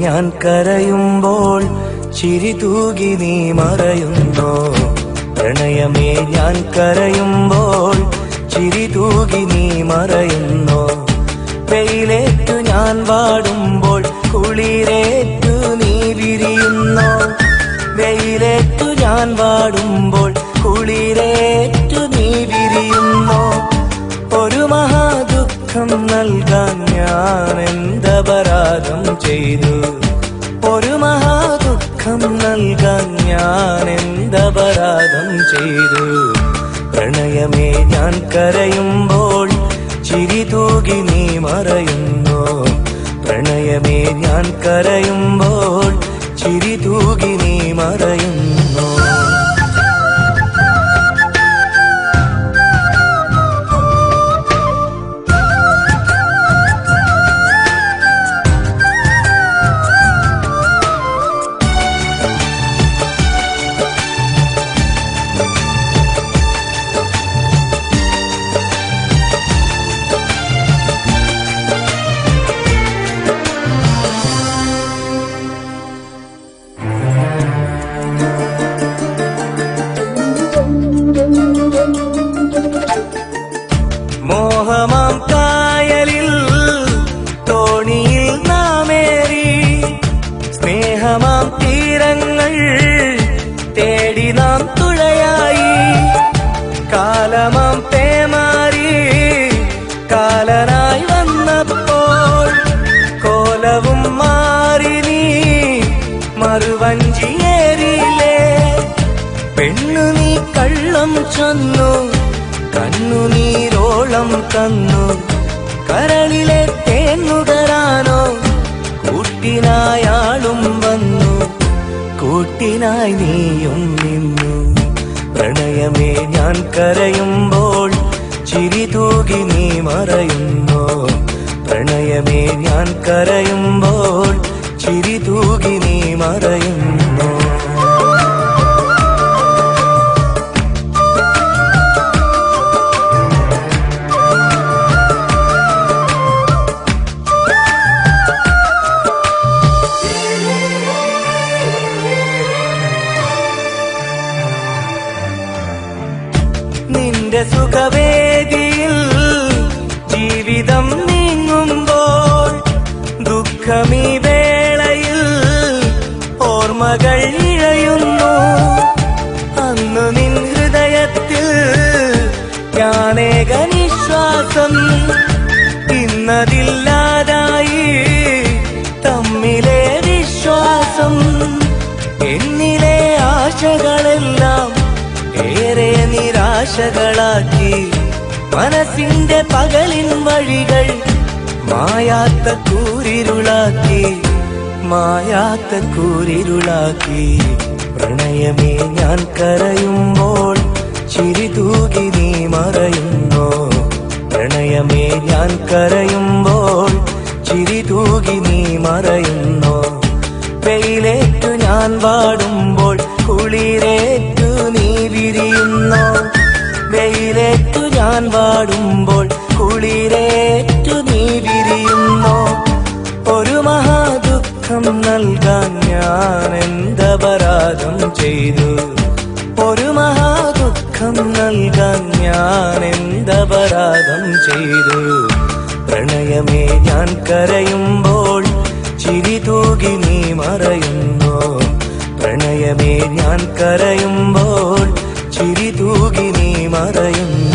ഞാൻ കരയുമ്പോൾ ചിരി തൂകി നീ മറയുന്നോ? പ്രണയമേ ഞാൻ കരയുമ്പോൾ ചിരി തൂകി നീ മറയുന്നോ? വെയിലേറ്റു ഞാൻ വാടുമ്പോൾ കുളിരേറ്റു നീ വിരിയുന്നോ? വെയിലേറ്റു ഞാൻ വാടുമ്പോൾ കുളിരേറ്റു നീ വിരിയുന്നോ? ഒരു മഹാദുഃഖം നൽകാൻ ഞാൻ എന്തപരാധം ചെയ്തു? ഒരു മഹാദുഃഖം നൽകാൻ ഞാൻ എന്തപരാധം ചെയ്തു? പ്രണയമേ ഞാൻ കരയുമ്പോൾ ചിരി തൂകി നീ മറയുന്നോ? പ്രണയമേ ഞാൻ കരയുമ്പോൾ ചിരി തൂകി നീ മറയുന്നോ? മോഹമാം കായലിൽ തോണിയിൽ നാമേറി, സ്നേഹമാം തീരങ്ങൾ തേടി നാം തുഴയായി. കാലമാം പേമാരി കാലനായി വന്നപ്പോൾ കോലവും മാറി നീ മറുവഞ്ചിയേറിയില്ലേ? പെണ്ണു നീ കള്ളം ചൊന്നു, കണ്ണുനീരോളം തന്നു, കരളിലെ തേന്നുകരാനോ കൂട്ടിനായാളും വന്നു, കൂട്ടിനായി നീയും നിന്നു. പ്രണയമേ ഞാൻ കരയുമ്പോൾ ചിരി തൂകി നീ മറയുന്നോ? പ്രണയമേ ഞാൻ കരയുമ്പോൾ ചിരി തൂകി നീ മറയുന്നോ? നിന്റെ സുഖവേദിയിൽ ജീവിതം നീങ്ങുമ്പോൾ ദുഃഖമീ വേളയിൽ ഓർമ്മകൾ ഇഴയുന്നു. അന്നു നിൻ ഹൃദയത്തിൽ ഞാനേക നിശ്വാസം, ഇന്നതില്ലാതായി തമ്മിലെ വിശ്വാസം. എന്നിലെ ആശകളെല്ലാം ഏറെ നിരാശകളാക്കി, മനസ്സിന്റെ പകലിൻ വഴികൾ മായാത്ത കൂരിരുളാക്കി, മായാത്ത കൂരിരുളാക്കി. പ്രണയമേ ഞാൻ കരയുമ്പോൾ ചിരി തൂകി നീ മറയുന്നോ? പ്രണയമേ ഞാൻ കരയുമ്പോൾ ചിരി തൂകി നീ മറയുന്നോ? വെയിലേറ്റു ഞാൻ വാടുമ്പോൾ കുളിരേറ്റു നീ വിരിയുന്നോ? വെയിലേറ്റു ഞാൻ വാടുമ്പോൾ കുളിരേറ്റു നീ വിരിയുന്നോ? ഒരു മഹാദുഃഖം നൽകാൻ ഞാൻ എന്തപരാധം ചെയ്തു? ഒരു മഹാദുഃഖം നൽകാൻ ഞാൻ എന്തപരാധം ചെയ്തു? പ്രണയമേ ഞാൻ കരയുമ്പോൾ ചിരി തൂകി നീ മറയുന്നോ? പ്രണയമേ ഞാൻ കരയുമ്പോൾ ചിരി തൂകി നീ മറയുന്നു.